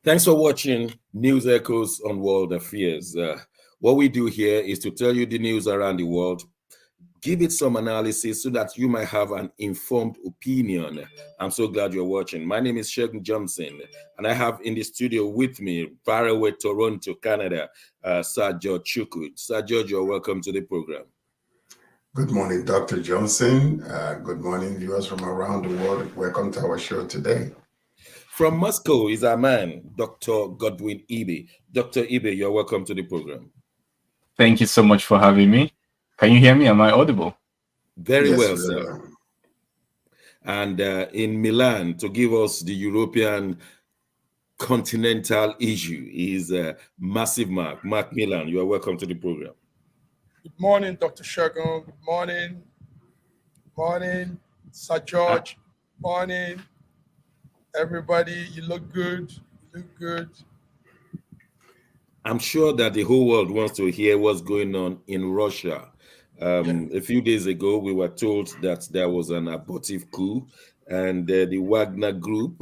Thanks for watching News Echoes on World Affairs. What we do here is to tell you the news around the world, give it some analysis so that you might have an informed opinion. I'm so glad you're watching. My name is Segeyv Johnson, and I have in the studio with me, far away Toronto, Canada, Sir George Chukwu. Sir George, you're welcome to the program. Good morning, Dr. Johnson. Good morning, viewers from around the world. Welcome to our show today. From Moscow is our man, Dr. Godwin Ibe. Dr. Ibe, you're welcome to the program. Thank you so much for having me. Can you hear me? Am I audible? Very Yes, well, sir. And in Milan, to give us the European continental issue, is Massive Mark Milan. You are welcome to the program. Good morning, Dr. Segeyv. Good morning. Good morning, Sir George. Good morning, everybody. You look good. You look good. I'm sure that the whole world wants to hear what's going on in Russia. A few days ago, we were told that there was an abortive coup, and the Wagner group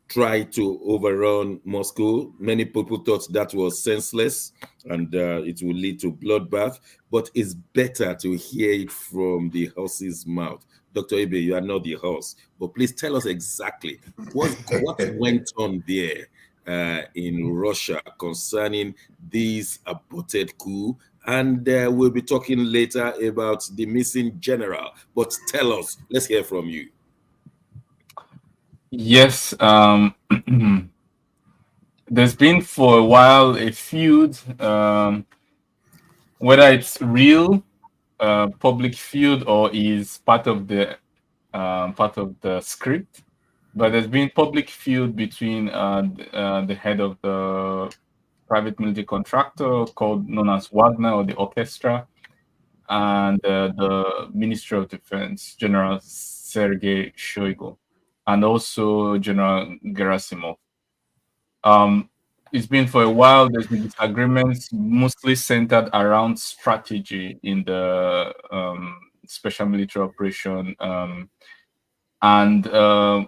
tried to overrun Moscow. Many people thought that was senseless and it will lead to bloodbath, but it's better to hear it from the horse's mouth. Dr. Ibe, you are not the horse, but please tell us exactly what went on there in Russia concerning this aborted coup. And we'll be talking later about the missing general. But tell us, let's hear from you. Yes, there's been for a while a feud, whether it's real public feud or is part of the script, but there's been public feud between the head of the private military contractor known as Wagner, or the orchestra, and the Ministry of Defense, General Sergei Shoigu, and also General Gerasimov. It's been for a while. There's been disagreements, mostly centered around strategy in the special military operation, and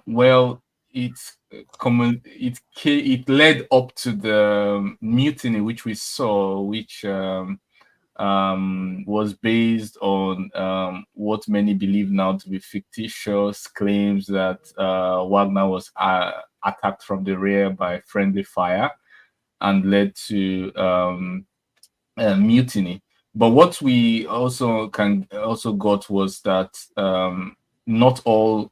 well, it led up to the mutiny which we saw, which was based on what many believe now to be fictitious claims that Wagner was attacked from the rear by friendly fire and led to a mutiny. But what we also got was that not all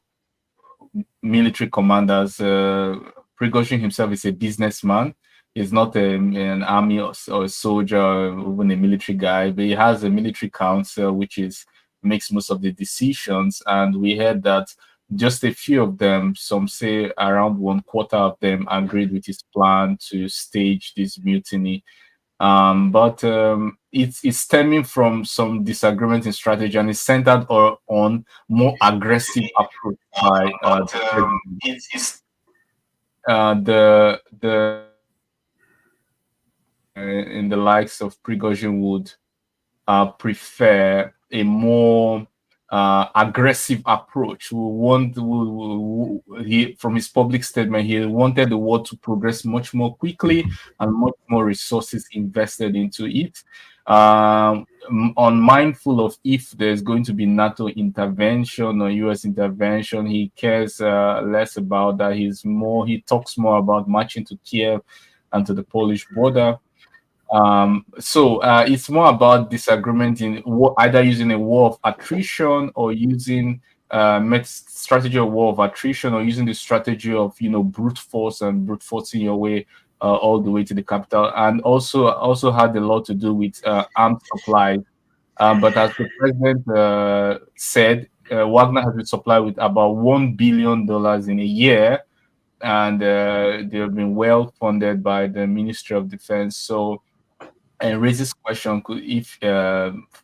military commanders. Prigozhin himself is a businessman. He's not an army or a soldier or even a military guy, but he has a military council which makes most of the decisions. And we heard that just a few of them, some say around 1/4 of them, agreed with his plan to stage this mutiny. But it's stemming from some disagreement in strategy, and it's centered on more aggressive approach by in the likes of Prigozhin would prefer a more aggressive approach. From his public statement, he wanted the war to progress much more quickly and much more resources invested into it. Unmindful of if there's going to be NATO intervention or US intervention, he cares less about that. He talks more about marching to Kiev and to the Polish border. So it's more about disagreement in either using a war of attrition or using strategy of war of attrition, or using the strategy of brute force and brute forcing your way all the way to the capital, and also had a lot to do with armed supply. But as the president said, Wagner has been supplied with about $1 billion in a year, and they have been well funded by the Ministry of Defense. So. And raises question if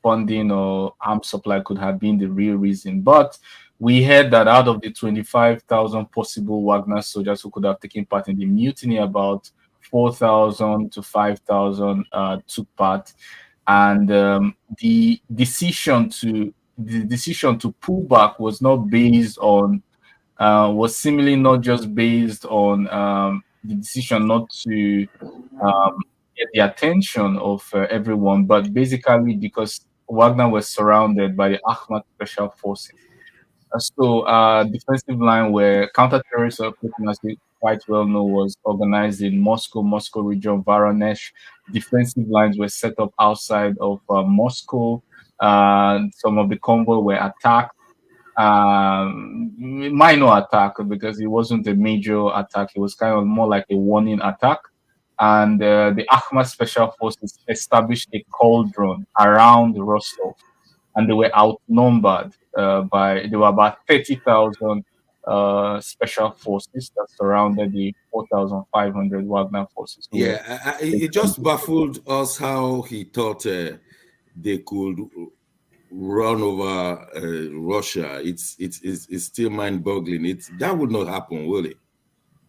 funding or arms supply could have been the real reason. But we heard that out of the 25,000 possible Wagner soldiers who could have taken part in the mutiny, about 4,000 to 5,000 took part. And the decision to pull back was not based on was seemingly not just based on the decision not to get the attention of everyone, but basically because Wagner was surrounded by the Ahmad Special Forces. So defensive line where counter-terrorist operation, as we quite well know, was organized in Moscow region, Voronezh. Defensive lines were set up outside of Moscow. Some of the convoy were attacked. Minor attack because it wasn't a major attack. It was kind of more like a warning attack. And the Ahmad Special Forces established a cauldron around Rostov, and they were outnumbered there were about 30,000 special forces that surrounded the 4,500 Wagner forces. Yeah, it just baffled us how he thought they could run over Russia. It's still mind-boggling. That would not happen, will it?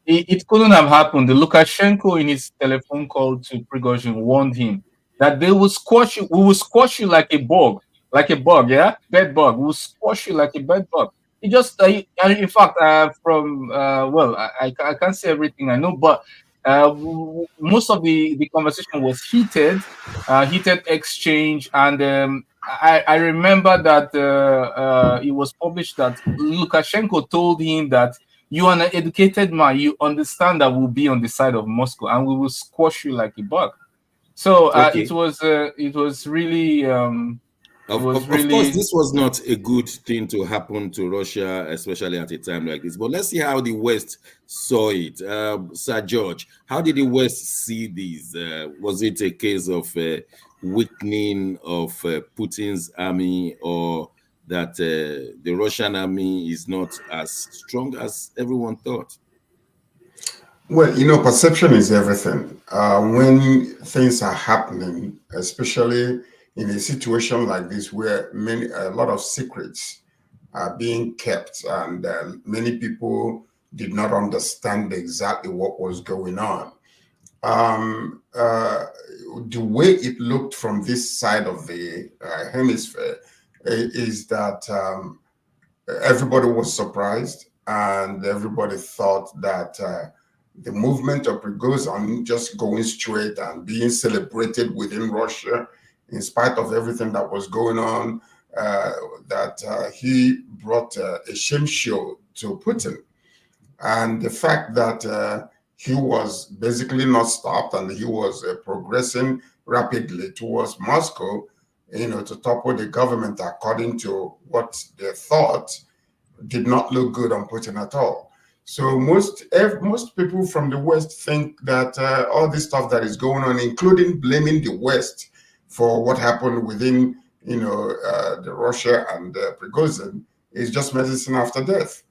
It couldn't have happened. The Lukashenko in his telephone call to Prigozhin warned him that they will squash you. We will squash you like a bug, yeah, bed bug. We will squash you like a bed bug. It just, in fact, I can't say everything I know, but most of the conversation was heated exchange, and I remember that it was published that Lukashenko told him that you are an educated man. You understand that we'll be on the side of Moscow and we will squash you like a bug. So Okay. it was really. Of course, this was not a good thing to happen to Russia, especially at a time like this. But let's see how the West saw it. Sir George, how did the West see this? Was it a case of weakening of Putin's army, or that the Russian army is not as strong as everyone thought? Well, perception is everything. When things are happening, especially in a situation like this where a lot of secrets are being kept and many people did not understand exactly what was going on. The way it looked from this side of the hemisphere is that everybody was surprised and everybody thought that the movement of Prigozhin just going straight and being celebrated within Russia, in spite of everything that was going on, that he brought a shame show to Putin. And the fact that he was basically not stopped and he was progressing rapidly towards Moscow, to topple the government according to what they thought, did not look good on Putin at all. So most people from the West think that all this stuff that is going on, including blaming the West for what happened within, the Russia and Prigozhin, is just medicine after death.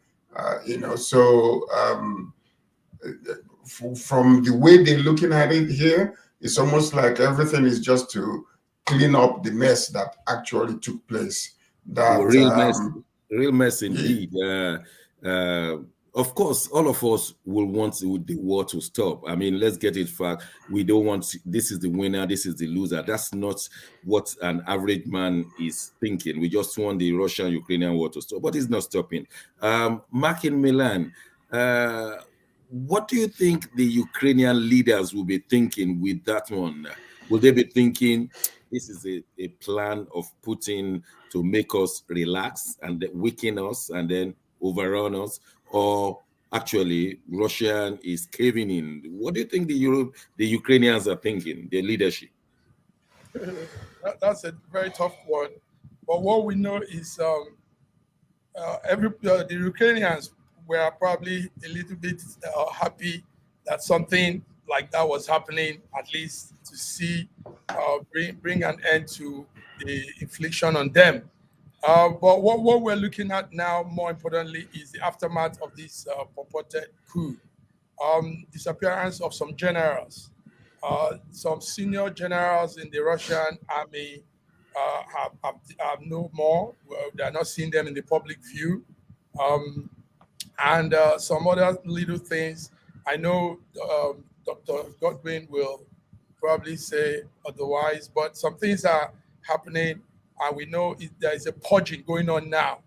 From the way they're looking at it here, it's almost like everything is just to clean up the mess that actually took place. That real mess indeed. Of course, all of us will want the war to stop. I mean, let's get it fact. We don't want this is the winner, this is the loser. That's not what an average man is thinking. We just want the Russian-Ukrainian war to stop, but it's not stopping. Mark in Milan, what do you think the Ukrainian leaders will be thinking with that one? Will they be thinking this is a plan of Putin to make us relax and weaken us and then overrun us, or actually Russia is caving in? What do you think the Ukrainians are thinking, their leadership? That's a very tough one. But what we know is the Ukrainians were probably a little bit happy that something like that was happening, at least to see bring an end to the infliction on them. But what we're looking at now, more importantly, is the aftermath of this purported coup. Disappearance of some generals. Some senior generals in the Russian army have no more. They are not seeing them in the public view. And some other little things. I know Dr. Godwin will probably say otherwise, but some things are happening, and we know there is a purging going on now.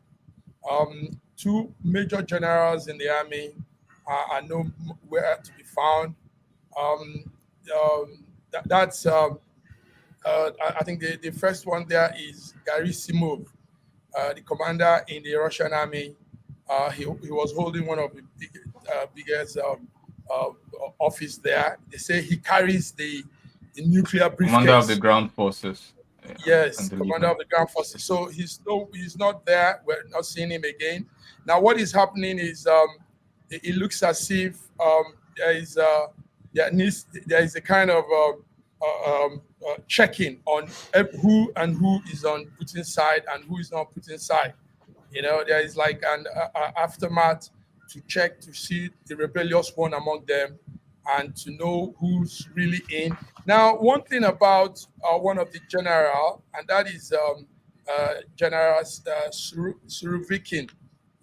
Two major generals in the army are nowhere to be found. That's I think the first one there is Gerasimov, the commander in the Russian army. He was holding one of the biggest office there. They say he carries the nuclear briefcase. Commander of the ground forces. Yes, commander of the ground forces. So he's not there. We're not seeing him again. Now, what is happening is it looks as if there is a kind of checking on who is on Putin's side and who is not Putin's side. You know, there is like an aftermath to check to see the rebellious one among them and to know who's really in. Now, one thing about one of the general, and that is General Surovikin.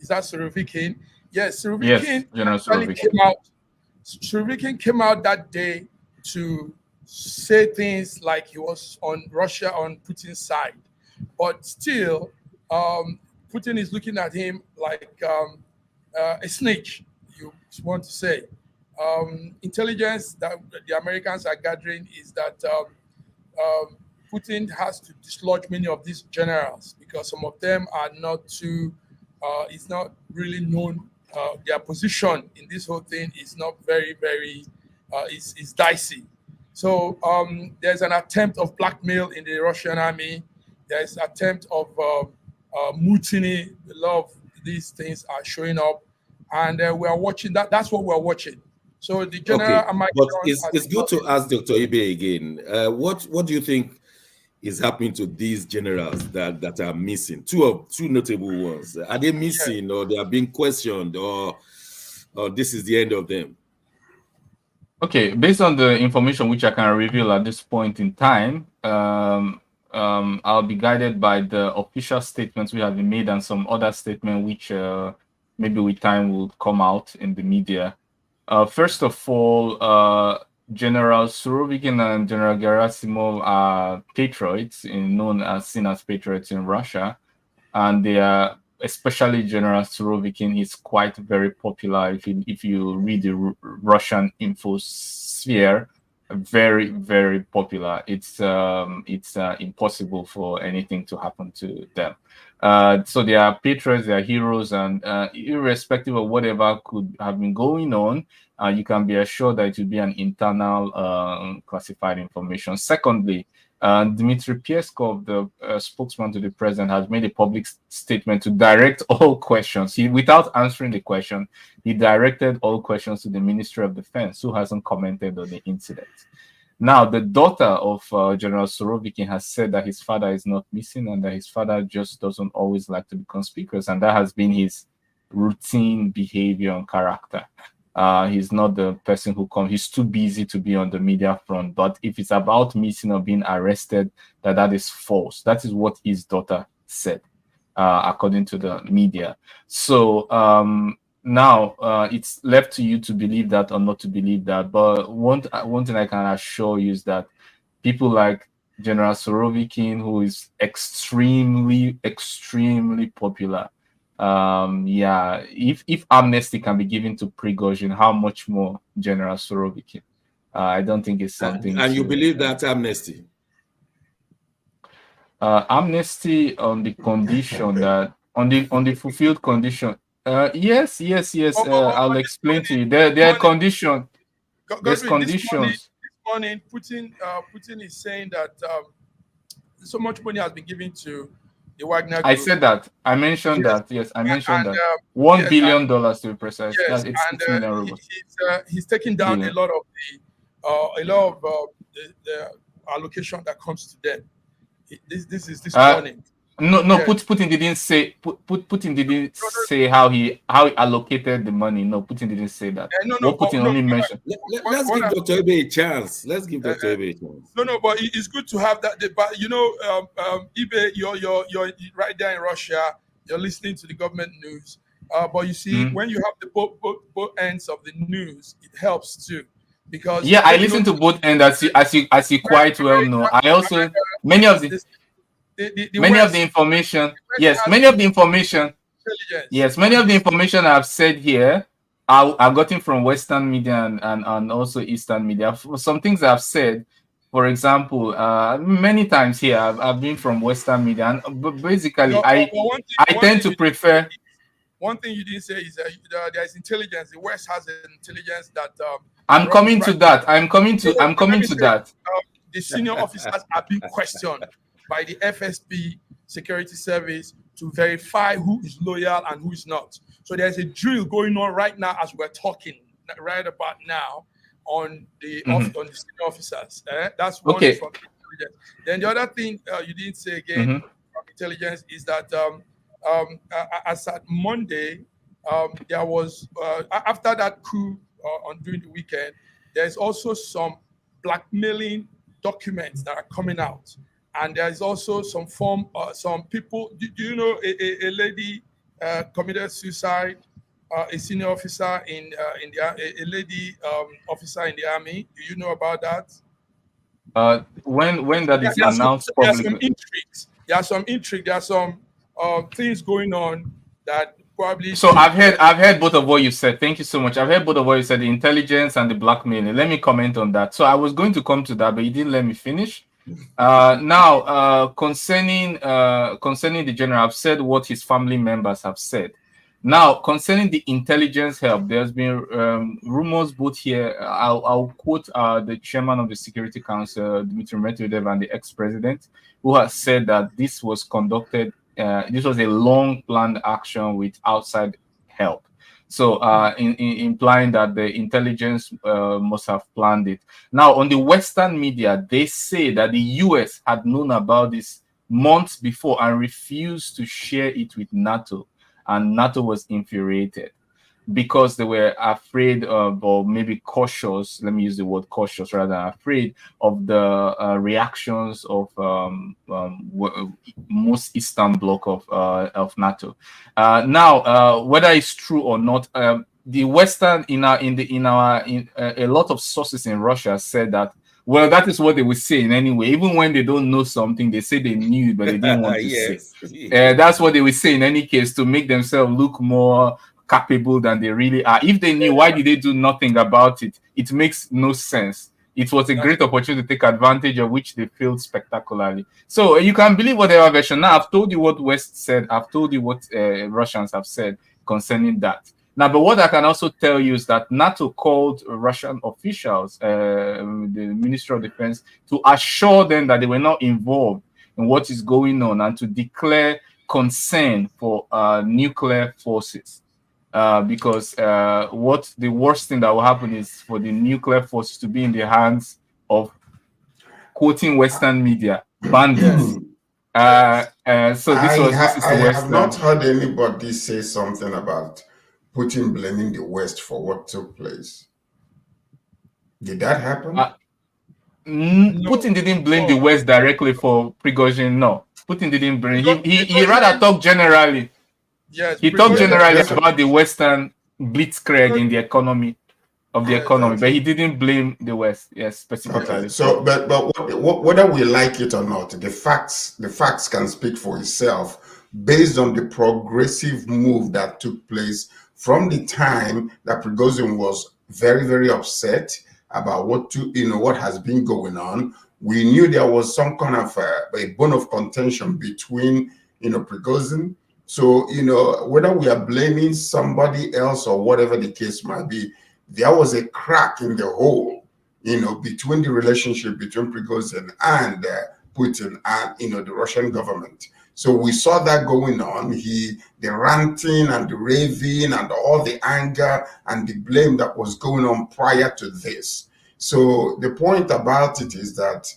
Is that Surovikin? Yes, Surovikin. Yes, General Surovikin. Surovikin came out that day to say things like he was on Putin's side, but still, Putin is looking at him like a snitch. You want to say? Intelligence that the Americans are gathering is that Putin has to dislodge many of these generals because some of them are not too. It's not really known. Their position in this whole thing is not very, very. Is dicey. So there's an attempt of blackmail in the Russian army. There's an attempt of mutiny. A lot of these things are showing up, and we are watching that. That's what we're watching. So the general, but it's good to ask Dr. Ibe again. What do you think is happening to these generals that are missing? Two notable ones. Are they missing, or they are being questioned, or this is the end of them? Okay, based on the information which I can reveal at this point in time, I'll be guided by the official statements we have been made and some other statement which maybe with time will come out in the media. First of all, General Surovikin and General Gerasimov are patriots, seen as patriots in Russia, and they are, especially General Surovikin, is quite very popular. If you read the Russian infosphere, very, very popular. It's impossible for anything to happen to them. So they are patriots, they are heroes, and irrespective of whatever could have been going on, you can be assured that it will be an internal classified information. Secondly, Dmitry Peskov, the spokesman to the president, has made a public statement to direct all questions. Without answering the question, he directed all questions to the Ministry of Defense, who hasn't commented on the incident. Now, the daughter of General Surovikin has said that his father is not missing and that his father just doesn't always like to be conspicuous, and that has been his routine behavior and character. He's not the person who comes. He's too busy to be on the media front. But if it's about missing or being arrested, that is false. That is what his daughter said, according to the media. So now it's left to you to believe that or not to believe that. But one thing I can assure you is that people like General Surovikin, who is extremely, extremely popular, if amnesty can be given to Prigozhin, how much more General Surovikin? I don't think it's something. And you believe that amnesty? Amnesty on the condition that on the fulfilled condition. Yes. I'll explain to you. There are conditions. There's conditions. This morning, Putin is saying that so much money has been given to the Wagner Group. I said that. I mentioned that. Yes, I mentioned that. $1 billion to be precise. Yes, it's 6 million rubles. He's taking down a lot of the allocation that comes to them. This is this morning. No. Putin didn't say. Putin didn't say how he allocated the money. No, Putin didn't say that. Putin only mentioned. Let's give Dr. Ibe a chance. No, but it's good to have that. But Ibe, you're right there in Russia. You're listening to the government news. But you see, when you have the both ends of the news, it helps too. Because I listen to both ends, as you quite well know. I also many of the information I've said here I got it from Western media and also Eastern media. For some things I've said, for example, many times here I've been from Western media, and basically No, I tend to prefer. One thing you didn't say is that there's intelligence. The West has an intelligence that I'm coming to that. I'm coming to that. The senior officers are being questioned by the FSB Security Service to verify who is loyal and who is not. So there's a drill going on right now as we're talking right about now on the on the senior officers. That's one Okay. from intelligence. Then the other thing you didn't say again from intelligence is that as at Monday, there was after that coup during the weekend, there's also some blackmailing documents that are coming out, and there's also some people. Do you know a lady committed suicide? A senior officer in a lady officer in the army. Do you know about that? When that is announced publicly, there are some intrigue. There are some things going on that probably. So I've heard both of what you said. Thank you so much. I've heard both of what you said, the intelligence and the blackmailing. Let me comment on that. So I was going to come to that, but you didn't let me finish. Now, concerning the general, I've said what his family members have said. Now, concerning the intelligence help, there's been rumors both here. I'll quote the chairman of the Security Council, Dmitry Medvedev, and the ex-president, who has said that this was conducted. This was a long-planned action with outside help. So, implying that the intelligence must have planned it. Now, on the Western media, they say that the US had known about this months before and refused to share it with NATO. And NATO was infuriated because they were afraid of, or maybe cautious, let me use the word cautious rather than afraid of the reactions of most Eastern bloc of NATO. Now, whether it's true or not, the Western in a lot of sources in Russia said that, well, that is what they were saying anyway. Even when they don't know something, they say they knew, but they didn't want to say. That's what they were saying in any case, to make themselves look more capable than they really are. If they knew, why did they do nothing about it? It makes no sense. It was a great opportunity to take advantage of, which they failed spectacularly. So you can believe whatever version. Now, I've told you what West said. I've told you what Russians have said concerning that. Now, but what I can also tell you is that NATO called Russian officials, the Ministry of Defense, to assure them that they were not involved in what is going on and to declare concern for nuclear forces. Because what the worst thing that will happen is for the nuclear forces to be in the hands of, quoting Western media, bandits. So I have not heard anybody say something about Putin blaming the West for what took place. Did that happen? Putin didn't blame the West directly for Prigozhin. No, Putin didn't blame. He rather talked generally. Yes, he talked generally about the Western blitzkrieg in the economy of the economy, but he didn't blame the West. Yes, specifically. Okay. So, but whether we like it or not, the facts can speak for itself based on the progressive move that took place from the time that Prigozhin was very, very upset about what has been going on. We knew there was some kind of a bone of contention between Prigozhin. So whether we are blaming somebody else or whatever the case might be, there was a crack in the hole, between the relationship between Prigozhin and Putin and the Russian government. So we saw that going on. The ranting and the raving and all the anger and the blame that was going on prior to this. So the point about it is that,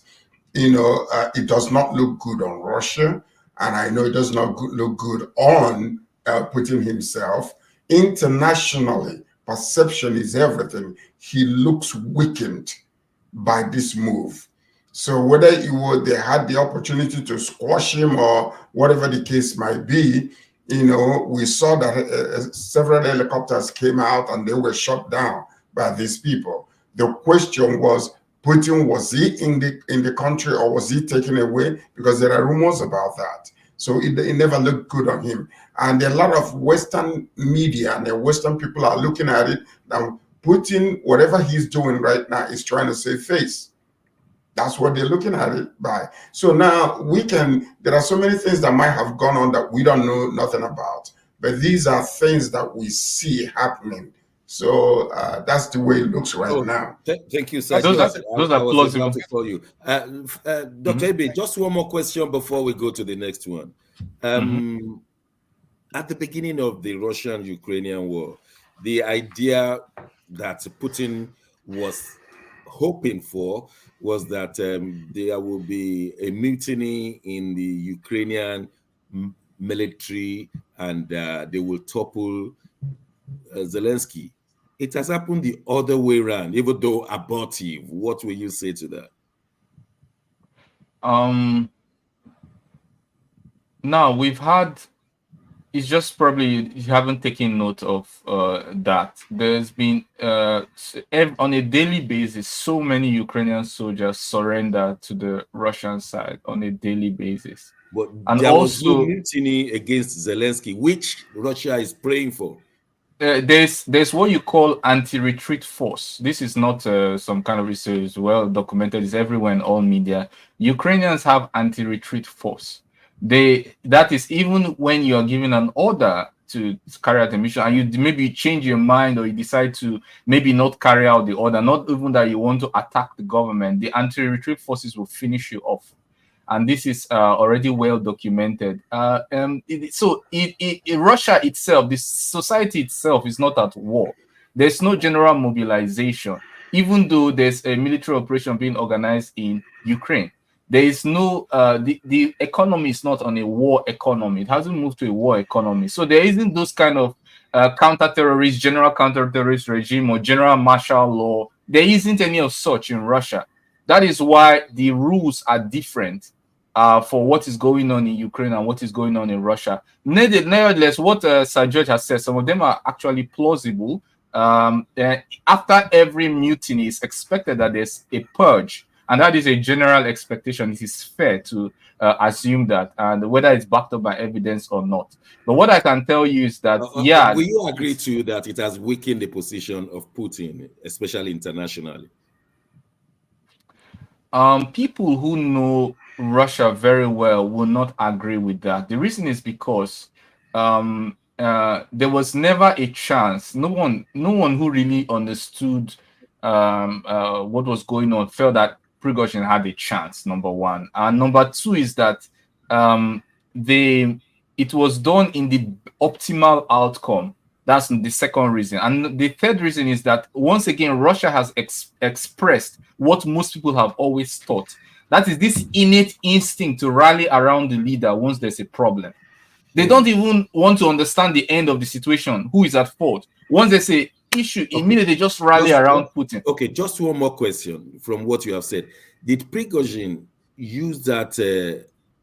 it does not look good on Russia. And I know it does not look good on Putin himself. Internationally, perception is everything. He looks weakened by this move. So whether they had the opportunity to squash him or whatever the case might be, we saw that several helicopters came out and they were shot down by these people. The question was, Putin, was he in the country or was he taken away? Because there are rumors about that. So it never looked good on him. And a lot of Western media and the Western people are looking at it now. Putin, whatever he's doing right now, is trying to save face. That's what they're looking at it by. So now there are so many things that might have gone on that we don't know nothing about. But these are things that we see happening. So that's the way it looks right now. Thank you, sir. Those are plausible. About to call you. Dr. Ebe, just one more question before we go to the next one. At the beginning of the Russian-Ukrainian war, the idea that Putin was hoping for was that there will be a mutiny in the Ukrainian military and they will topple Zelensky. It has happened the other way around, even though abortive. What will you say to that? Now we've had, it's just probably you haven't taken note of that. There's been on a daily basis, so many Ukrainian soldiers surrender to the Russian side on a daily basis. But there was no mutiny against Zelensky, which Russia is praying for. There's what you call anti-retreat force. This is not some kind of research, well documented. It's everywhere in all media. Ukrainians have anti-retreat force. That is even when you are given an order to carry out a mission and you maybe change your mind or you decide to maybe not carry out the order, not even that you want to attack the government, the anti-retreat forces will finish you off. And this is already well documented. So in Russia itself, the society itself is not at war. There's no general mobilization, even though there's a military operation being organized in Ukraine. There is no, the economy is not on a war economy. It hasn't moved to a war economy. So there isn't those kind of counter-terrorist, general counter-terrorist regime or general martial law. There isn't any of such in Russia. That is why the rules are different for what is going on in Ukraine and what is going on in Russia. Nevertheless, what Sir George has said, some of them are actually plausible. After every mutiny, it's expected that there's a purge. And that is a general expectation. It is fair to assume that, and whether it's backed up by evidence or not. But what I can tell you is that, yeah. Will you agree to that it has weakened the position of Putin, especially internationally? People who know Russia very well will not agree with that. The reason is because there was never a chance. No one who really understood what was going on felt that Prigozhin had a chance, number one. And number two is that it was done in the optimal outcome. That's the second reason. And the third reason is that, once again, Russia has expressed what most people have always thought. That is this innate instinct to rally around the leader once there's a problem. They don't even want to understand the end of the situation, who is at fault. Once there's an issue, immediately they just rally around Putin. Okay, just one more question from what you have said. Did Prigozhin use that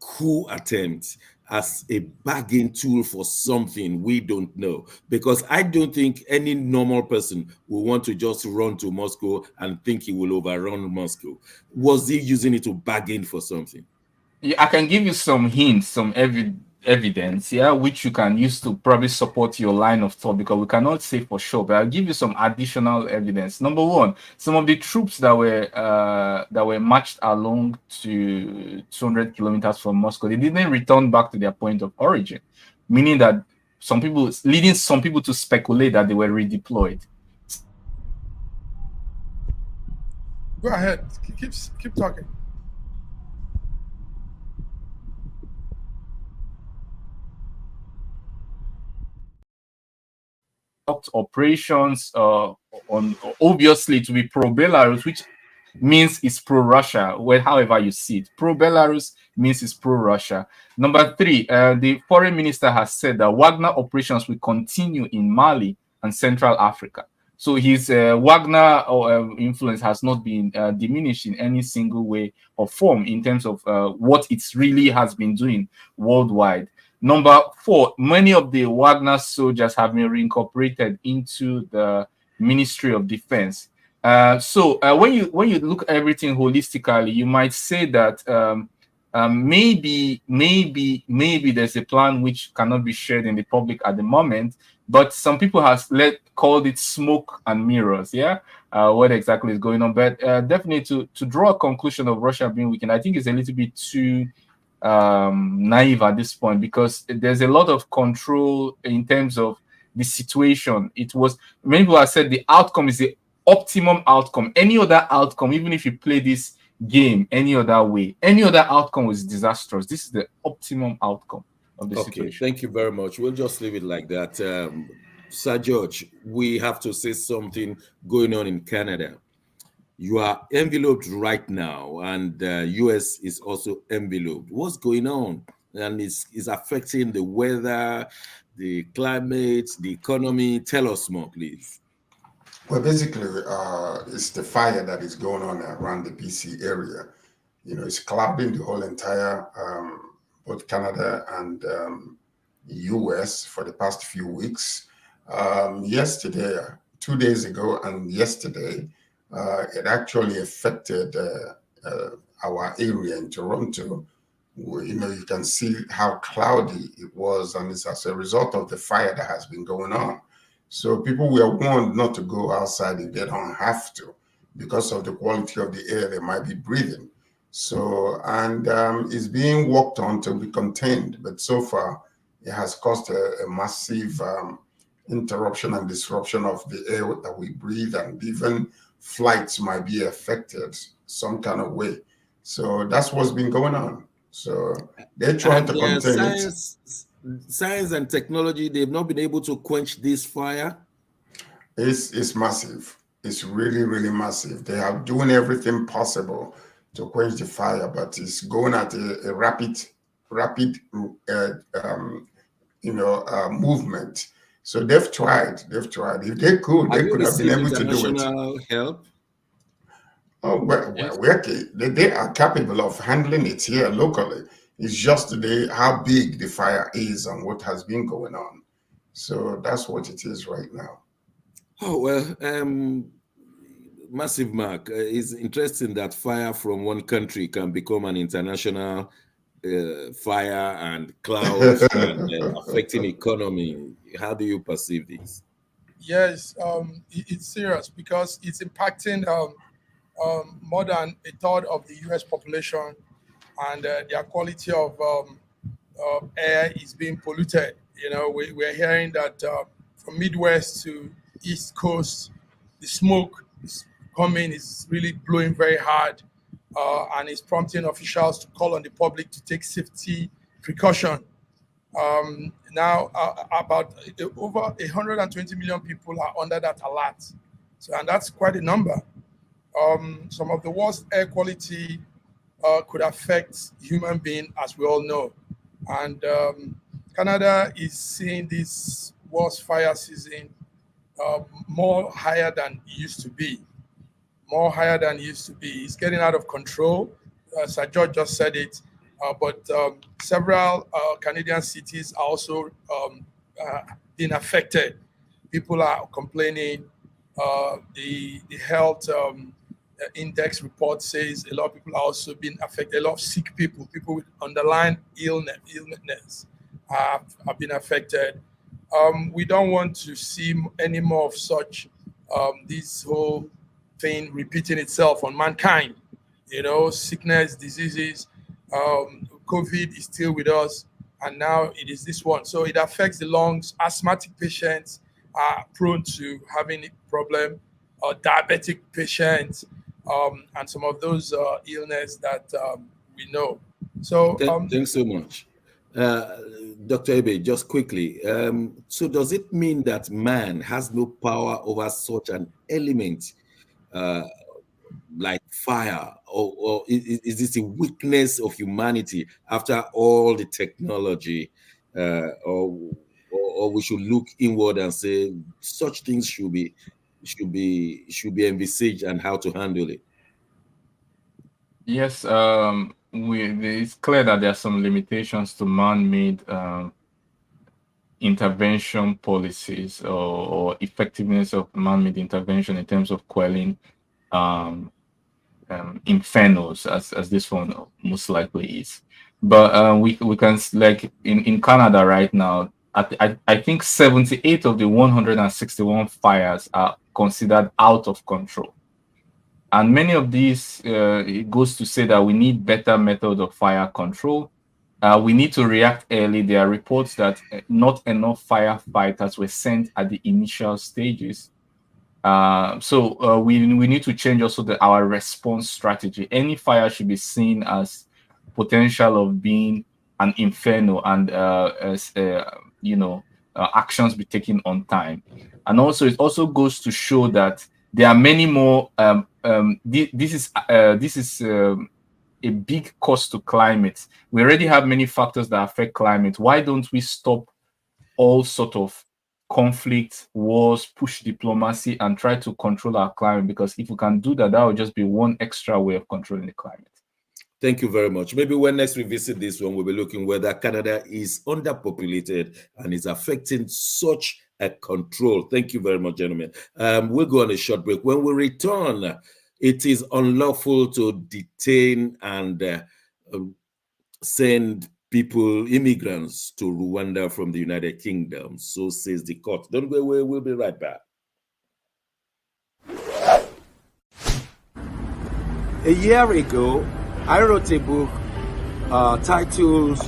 coup attempt as a bargain tool for something we don't know? Because I don't think any normal person will want to just run to Moscow and think he will overrun Moscow. Was he using it to bargain for something? Yeah, I can give you some hints, some evidence, yeah, which you can use to probably support your line of thought, because we cannot say for sure, but I'll give you some additional evidence. Number one, some of the troops that were marched along to 200 kilometers from Moscow, they didn't return back to their point of origin, meaning that leading some people to speculate that they were redeployed. Go ahead, keep talking. Operations obviously to be pro-Belarus, which means it's pro-Russia, however you see it. Pro-Belarus means it's pro-Russia. Number three, the foreign minister has said that Wagner operations will continue in Mali and Central Africa. So his Wagner influence has not been diminished in any single way or form in terms of what it really has been doing worldwide. Number four, many of the Wagner soldiers have been reincorporated into the Ministry of Defense. So when you look at everything holistically, you might say that maybe there's a plan which cannot be shared in the public at the moment, but some people have called it smoke and mirrors. Yeah, what exactly is going on? But definitely to draw a conclusion of Russia being weakened, I think it's a little bit too naive at this point, because there's a lot of control in terms of the situation. It was, many people have said the outcome is the optimum outcome. Any other outcome, even if you play this game any other way, any other outcome was disastrous. This is the optimum outcome of the situation. Thank you very much. We'll just leave it like that. Sir George, we have to say something going on in Canada. You are enveloped right now, and the US is also enveloped. What's going on? And is affecting the weather, the climate, the economy. Tell us more, please. Well, basically, it's the fire that is going on around the BC area. You know, it's clouding the whole entire both Canada and US for the past few weeks. Yesterday, 2 days ago, and yesterday, it actually affected our area in Toronto. You know, you can see how cloudy it was, and it's as a result of the fire that has been going on. So people were warned not to go outside if they don't have to, because of the quality of the air they might be breathing. So, and it's being worked on to be contained, but so far it has caused a massive interruption and disruption of the air that we breathe, and even flights might be affected some kind of way. So that's what's been going on. So they're trying to contain it. Science and technology, they've not been able to quench this fire. It's massive. It's really, really massive. They are doing everything possible to quench the fire, but it's going at a rapid movement. So they've tried. If they could have been able to do it. Help? Oh, well, Yes. They are capable of handling it here locally. It's just how big the fire is and what has been going on. So that's what it is right now. Oh, well, massive Mark. It's interesting that fire from one country can become an international fire and cloud and affecting economy. How do you perceive this? Yes, it's serious because it's impacting more than a third of the U.S. population, and their quality of air is being polluted. You know, we're hearing that from Midwest to East Coast, the smoke is coming, is really blowing very hard, and it's prompting officials to call on the public to take safety precaution. Now, about over 120 million people are under that alert. So, and that's quite a number. Some of the worst air quality could affect human being, as we all know. And Canada is seeing this worst fire season more higher than it used to be. More higher than it used to be. It's getting out of control. Sir George just said it. But several Canadian cities are also being affected. People are complaining. The health index report says a lot of people are also being affected. A lot of sick people with underlying illness have been affected. We don't want to see any more of such this whole thing repeating itself on mankind. You know, sickness, diseases, COVID is still with us, and now it is this one. So it affects the lungs. Asthmatic patients are prone to having a problem, diabetic patients, and some of those illness that we know. So thanks so much. Dr. Ebe, just quickly. So does it mean that man has no power over such an element like fire, or is this a weakness of humanity after all the technology, or we should look inward and say such things should be envisaged and how to handle it? Yes, it's clear that there are some limitations to man-made intervention policies or effectiveness of man-made intervention in terms of quelling infernos as this one most likely is. But we can, like in Canada right now, I think 78 of the 161 fires are considered out of control. And many of these, it goes to say that we need better methods of fire control. We need to react early. There are reports that not enough firefighters were sent at the initial stages. So we need to change also our response strategy. Any fire should be seen as potential of being an inferno, and actions be taken on time. And also, it also goes to show that there are many more. This is a big cost to climate. We already have many factors that affect climate. Why don't we stop all sort of conflict, wars, push diplomacy, and try to control our climate? Because if we can do that, that will just be one extra way of controlling the climate. Thank you very much. Maybe when next we visit this one, we'll be looking whether Canada is underpopulated and is affecting such a control. Thank you very much, gentlemen. We'll go on a short break. When we return, it is unlawful to detain and send people, immigrants, to Rwanda from the United Kingdom. So says the court. Don't go away. We'll be right back. A year ago, I wrote a book titled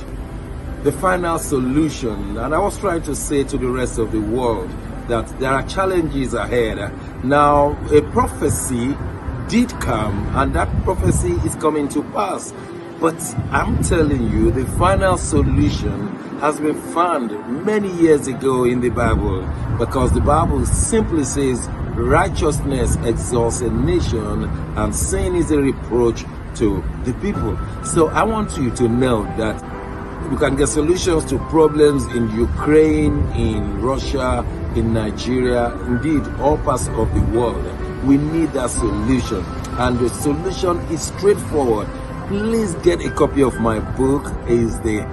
The Final Solution, and I was trying to say to the rest of the world that there are challenges ahead. Now, a prophecy did come, and that prophecy is coming to pass. But I'm telling you, the final solution has been found many years ago in the Bible, because the Bible simply says righteousness exalts a nation and sin is a reproach to the people. So I want you to know that we can get solutions to problems in Ukraine, in Russia, in Nigeria, indeed all parts of the world. We need that solution, and the solution is straightforward. Please get a copy of my book. It's the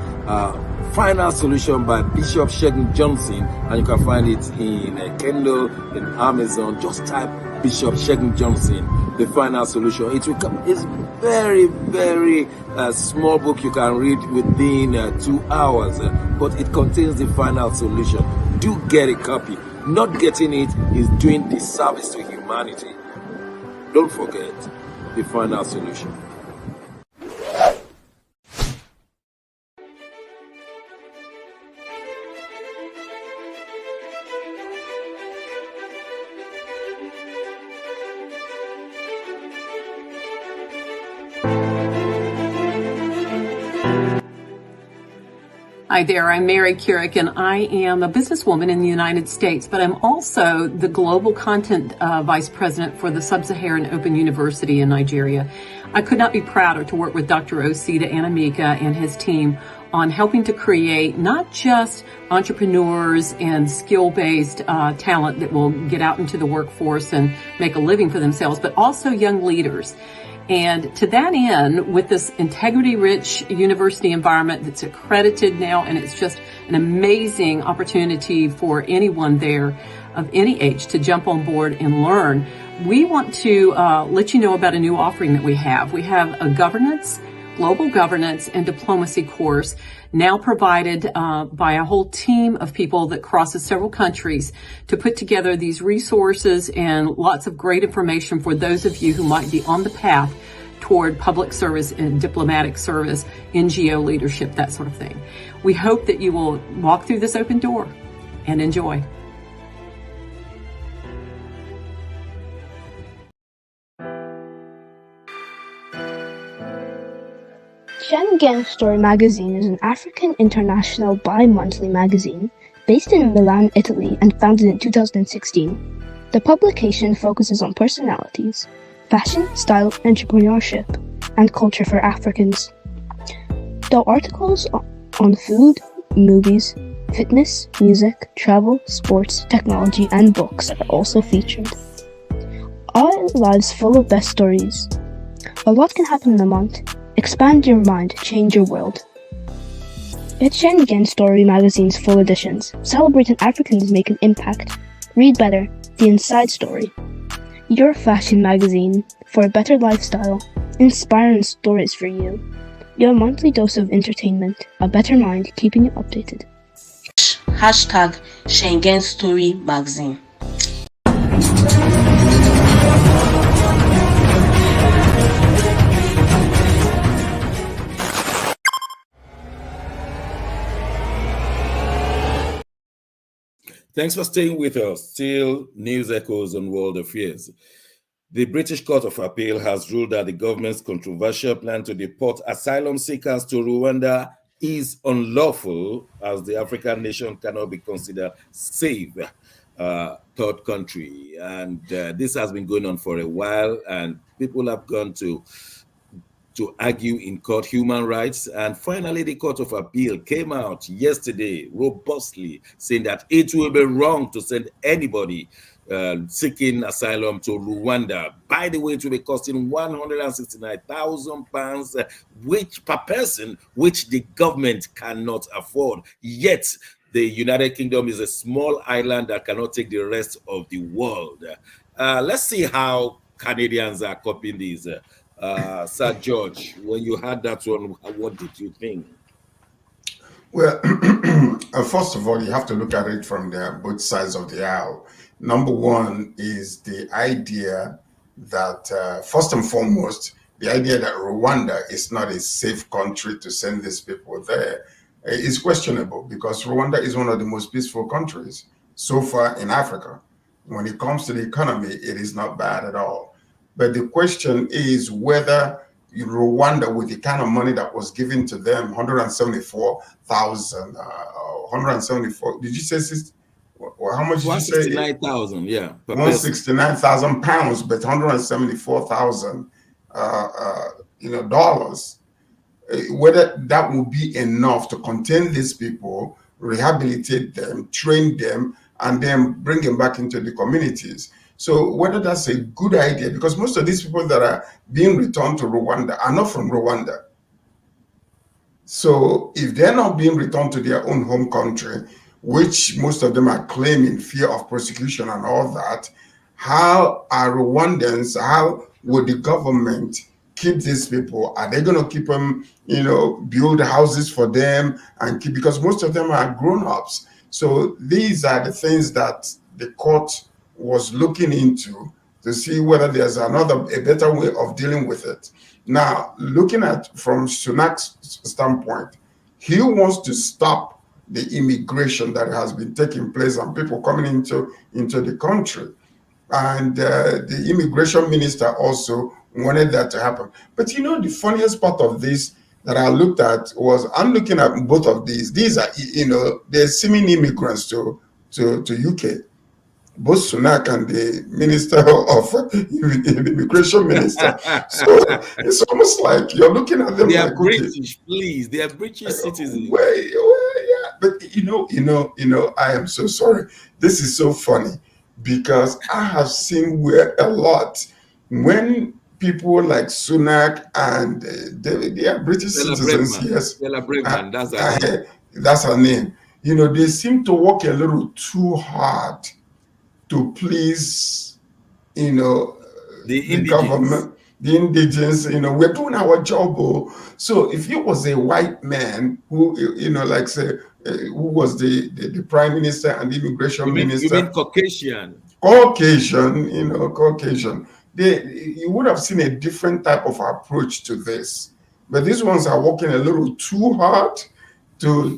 Final Solution by Bishop Segeyv Johnson, and you can find it in Kindle, in Amazon. Just type Bishop Segeyv Johnson, The Final Solution. It's very, very small book you can read within 2 hours, but it contains the final solution. Do get a copy. Not getting it is doing disservice to humanity. Don't forget The Final Solution. Hi there, I'm Mary Keurig, and I am a businesswoman in the United States, but I'm also the Global Content Vice President for the Sub-Saharan Open University in Nigeria. I could not be prouder to work with Dr. Osita Anamika and his team on helping to create not just entrepreneurs and skill-based talent that will get out into the workforce and make a living for themselves, but also young leaders. And to that end, with this integrity-rich university environment that's accredited now, and it's just an amazing opportunity for anyone there of any age to jump on board and learn, we want to let you know about a new offering that we have. We have a global governance and diplomacy course now provided by a whole team of people that crosses several countries to put together these resources and lots of great information for those of you who might be on the path toward public service and diplomatic service, NGO leadership, that sort of thing. We hope that you will walk through this open door and enjoy. Schengen Story magazine is an African international bi-monthly magazine based in Milan, Italy, and founded in 2016. The publication focuses on personalities, fashion, style, entrepreneurship, and culture for Africans. Though articles on food, movies, fitness, music, travel, sports, technology, and books are also featured. Our lives full of best stories. A lot can happen in a month. Expand your mind, change your world. It's Schengen Story magazine's full editions, celebrating Africans make an impact. Read better, the inside story. Your fashion magazine for a better lifestyle, inspiring stories for you. Your monthly dose of entertainment, a better mind keeping you updated. Hashtag Schengen Story Magazine. Thanks for staying with us. Still news echoes on world affairs. The British Court of Appeal has ruled that the government's controversial plan to deport asylum seekers to Rwanda is unlawful, as the African nation cannot be considered safe third country. And this has been going on for a while, and people have gone to argue in court human rights. And finally, the Court of Appeal came out yesterday robustly saying that it will be wrong to send anybody seeking asylum to Rwanda. By the way, it will be costing £169,000 which per person, which the government cannot afford. Yet, the United Kingdom is a small island that cannot take the rest of the world. Let's see how Canadians are copying these. Sir George, when you had that one, what did you think? Well, first of all, you have to look at it from both sides of the aisle. Number one is the idea that, first and foremost, the idea that Rwanda is not a safe country to send these people there is questionable, because Rwanda is one of the most peaceful countries so far in Africa. When it comes to the economy, it is not bad at all. But the question is whether Rwanda, with the kind of money that was given to them, 174,000, 174, did you say, how much did you say? 169,000, yeah. 169,000 pounds, but 174,000, dollars. Whether that will be enough to contain these people, rehabilitate them, train them, and then bring them back into the communities. So whether that's a good idea, because most of these people that are being returned to Rwanda are not from Rwanda. So if they're not being returned to their own home country, which most of them are claiming fear of persecution and all that, how are Rwandans, how would the government keep these people? Are they going to keep them, build houses for them and keep, because most of them are grown-ups. So these are the things that the court was looking into to see whether there's a better way of dealing with it. Now, looking at from Sunak's standpoint, he wants to stop the immigration that has been taking place and people coming into the country. And the immigration minister also wanted that to happen. But the funniest part of this that I looked at was, I'm looking at both of these. These are, they're seeming immigrants to UK. Both Sunak and the Minister of the Immigration Minister. So it's almost like you're looking at them. They like, are British, please. They are British citizens. Well, yeah. But I am so sorry. This is so funny, because I have seen where a lot when people like Sunak and they are British citizens. Bregman. Yes, Bregman, that's her name. That's her name. They seem to work a little too hard to please, the government, the indigents. We're doing our job. So if it was a white man who, like say, who was the prime minister and the immigration minister, you mean Caucasian? Caucasian. You would have seen a different type of approach to this. But these ones are working a little too hard to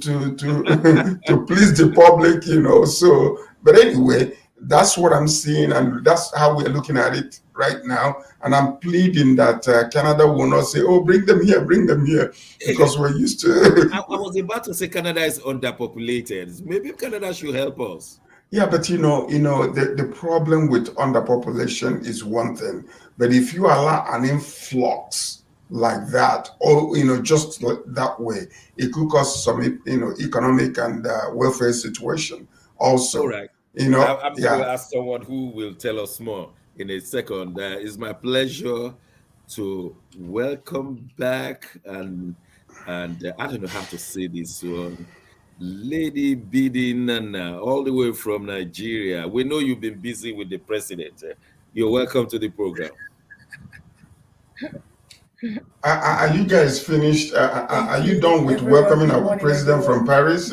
please the public, So, but anyway, that's what I'm seeing, and that's how we're looking at it right now. And I'm pleading that Canada will not say, "Oh, bring them here," because we're used to. I was about to say Canada is underpopulated. Maybe Canada should help us. Yeah, but the problem with underpopulation is one thing, but if you allow an influx like that, or just that way, it could cause some economic and welfare situation also. All right. I'm going to ask someone who will tell us more in a second. It's my pleasure to welcome back and I don't know how to say this one, Lady Bidi Nana, all the way from Nigeria. We know you've been busy with the president. You're welcome to the program. Are you guys finished? Are you done with welcoming our president from Paris?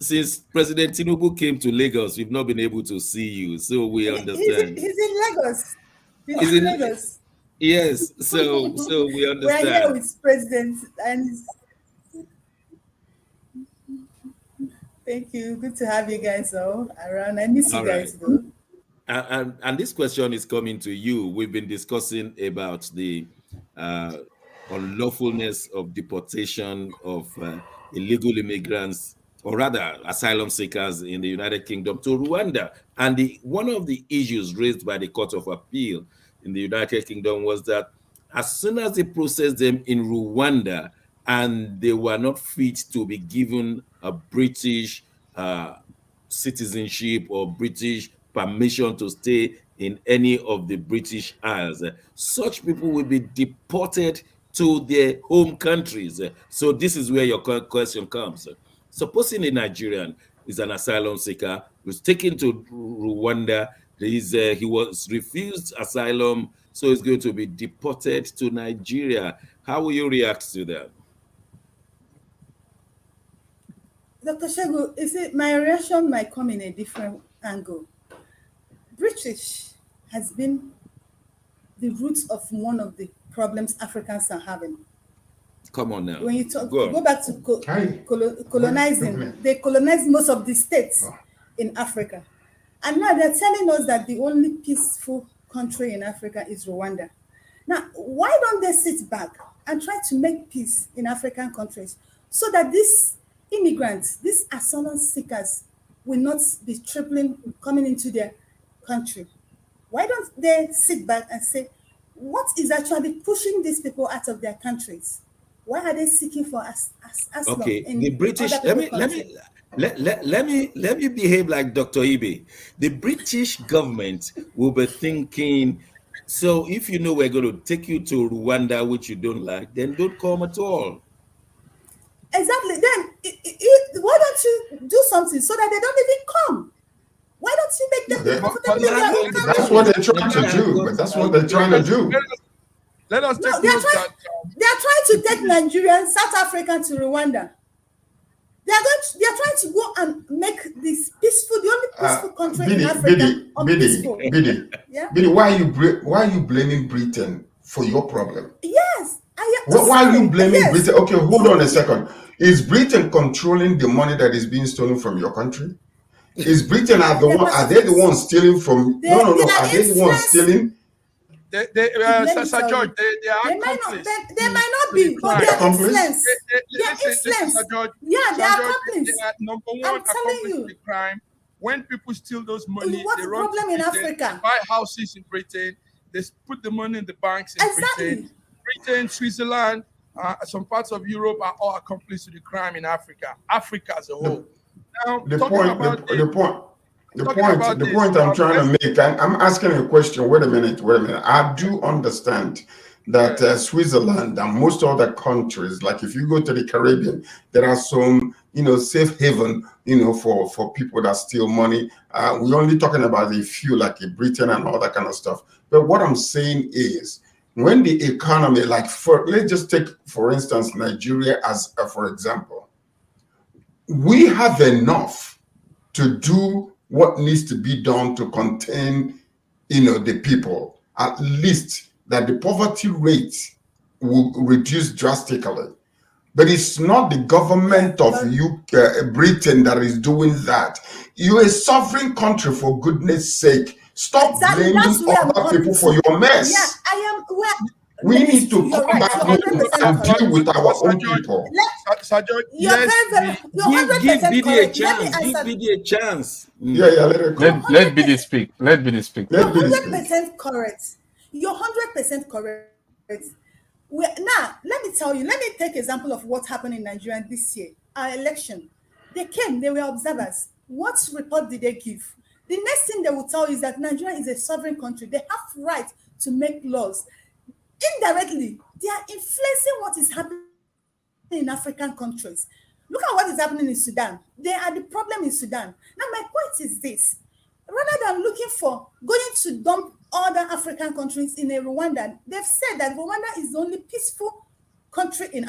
Since President Tinubu came to Lagos, we've not been able to see you, so we understand. He's in Lagos. He's in Lagos. Yes, so we understand. We're here with President, and thank you. Good to have you guys all around. I miss you guys though. And this question is coming to you. We've been discussing about the unlawfulness of deportation of illegal immigrants, or rather asylum seekers in the United Kingdom to Rwanda. And one of the issues raised by the Court of Appeal in the United Kingdom was that as soon as they processed them in Rwanda and they were not fit to be given a British citizenship or British permission to stay in any of the British Isles, such people will be deported to their home countries. So this is where your question comes. Supposing a Nigerian is an asylum seeker, was taken to Rwanda, he was refused asylum, so he's going to be deported to Nigeria. How will you react to that? Dr. Shegu, my reaction might come in a different angle. British has been the root of one of the problems Africans are having. Come on now. When you go back to colonizing, they colonized most of the states in Africa. And now they're telling us that the only peaceful country in Africa is Rwanda. Now, why don't they sit back and try to make peace in African countries so that these immigrants, these asylum seekers, will not be coming into their country? Why don't they sit back and say, what is actually pushing these people out of their countries? Why are they seeking for asylum? Okay, the British. Let me behave like Dr. Ibe. The British government will be thinking, so if you know we're going to take you to Rwanda, which you don't like, then don't come at all. Exactly. Then why don't you do something so that they don't even come? Why don't you make them comfortable? That's what they're trying to do. But that's what they're trying to do. Let us take they are trying to take Nigerian, South Africa to Rwanda. They are trying to go and make this peaceful, the only peaceful country in Africa unpeaceful. Biddy, why are you blaming Britain for your problem? Yes. Why are you blaming Britain? Okay, hold on a second. Is Britain controlling the money that is being stolen from your country? Is Britain are they the ones stealing from? No. Are they the ones stealing? They are accomplices. They might not be, but they are influenced. They are influenced. Yeah, they are accomplices. They are number one accomplice in the crime. When people steal those money, what's the problem in Africa? Buy houses in Britain. They put the money in the banks in Britain. Britain, Switzerland, some parts of Europe are all accomplices to the crime in Africa. Africa as a whole. Now, the point I'm trying to make, I'm asking a question. Wait a minute. I do understand that Switzerland and most other countries, like if you go to the Caribbean, there are some, safe haven, for people that steal money. We're only talking about a few, like in Britain and all that kind of stuff. But what I'm saying is, when the economy, let's just take, for instance, Nigeria as for example, we have enough to do what needs to be done to contain, the people, at least that the poverty rate will reduce drastically. But it's not the government of UK, Britain that is doing that. You're a sovereign country, for goodness sake. Stop blaming other people for your mess. Yeah, I am. We need to come back home and deal with our own people. Give Biddy a chance. Give Biddy a chance. Let Biddy speak. You're 100% correct. You're 100% correct. Now, let me tell you. Let me take example of what happened in Nigeria this year. Our election. They came. They were observers. What report did they give? The next thing they will tell you is that Nigeria is a sovereign country. They have right to make laws. Indirectly, they are influencing what is happening in African countries. Look at what is happening in Sudan. They are the problem in Sudan. Now, my point is this. rather than looking for going to dump other African countries in a Rwanda, they've said that Rwanda is the only peaceful country in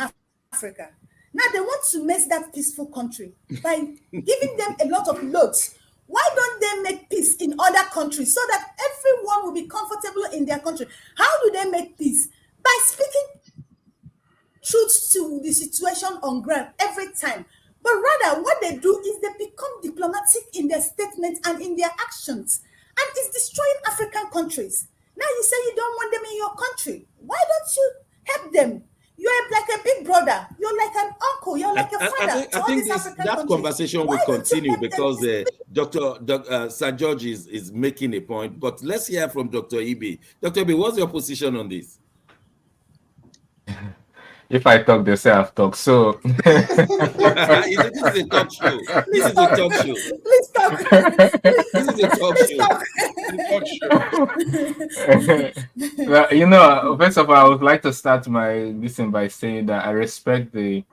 Africa. Now they want to mess that peaceful country by giving them a lot of loads. Why don't they make peace in other countries so that everyone will be comfortable in their country? How do they make peace? By speaking truth to the situation on ground every time. But rather, what they do is they become diplomatic in their statements and in their actions. And it's destroying African countries. Now you say you don't want them in your country. Why don't you help them? You're like a big brother. You're like an uncle. You're like a father. I think that conversation will continue because Dr. Sir George is making a point. But let's hear from Dr. Ibe. Dr. Ibe, what's your position on this? If I talk, they say I've talked. So this is a talk show. This is a talk show. Please talk. This is a talk show. Well, you know, first of all, I would like to start my listen by saying that I respect the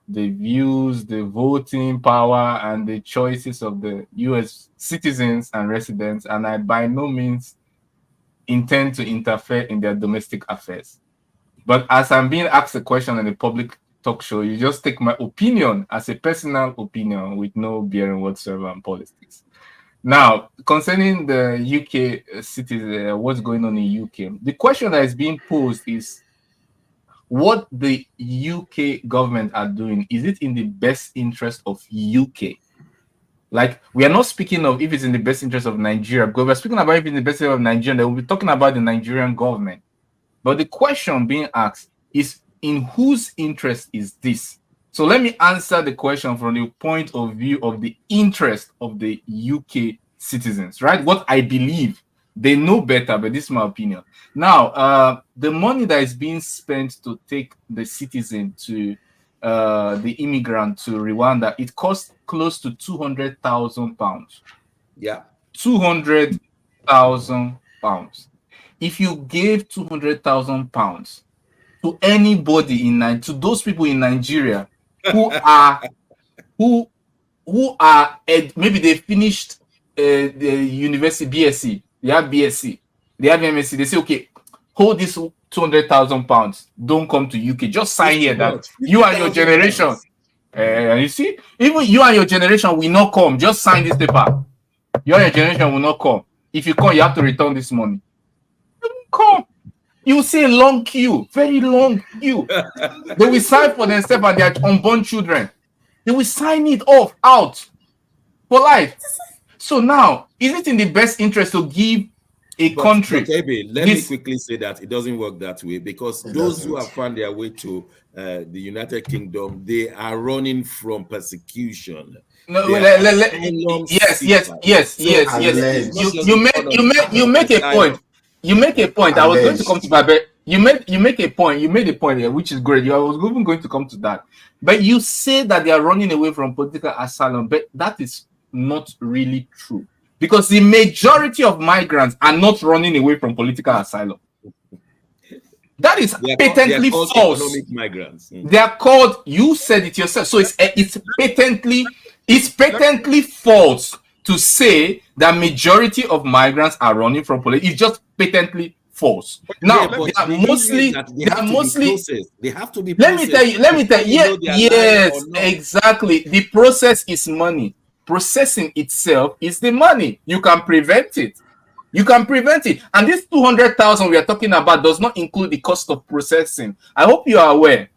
views, the voting power, and the choices of the U.S. citizens and residents, and I by no means intend to interfere in their domestic affairs. But as I'm being asked a question in a public talk show, you just take my opinion as a personal opinion with no bearing whatsoever on politics. Now, concerning the UK cities, what's going on in UK, the question that is being posed is what the UK government are doing. Is it in the best interest of UK? Like, we are not speaking of if it's in the best interest of Nigeria, because we're speaking about if it's in the best interest of Nigeria, then we'll be talking about the Nigerian government. But the question being asked is, in whose interest is this? So let me answer the question from the point of view of the interest of the UK citizens, right? What I believe, they know better, but this is my opinion. Now, the money that is being spent to take the citizen to the immigrant to Rwanda, it costs close to £200,000. Yeah. £200,000. If you gave £200,000 to anybody to those people in Nigeria who are maybe they finished the university BSc, they have BSc, they have MSc, they say, okay, hold this £200,000, don't come to UK, just sign here that you and your generation, you see, even you and your generation will not come, just sign this paper. You and your generation will not come. If you come, you have to return this money. Come, you will see a long queue, very long queue. They will sign for themselves and their unborn children. They will sign it out for life. So now, is it in the best interest to give a country? Let me quickly say that it doesn't work that way, because those who have found their way to the United Kingdom, they are running from persecution. No, yes. You make a point. You make a point. I was going to come to that, but you make a point. You made a point here, which is great. I was even going to come to that. But you say that they are running away from political asylum, but that is not really true. Because the majority of migrants are not running away from political asylum. That is patently false. Economic migrants. They are called, you said it yourself. So it's patently false to say that majority of migrants are running from politics. It's just patently false. Now, they are mostly. They have to be. Let me tell you. Yes, exactly. The process is money. Processing itself is the money. You can prevent it. And this 200,000 we are talking about does not include the cost of processing. I hope you are aware.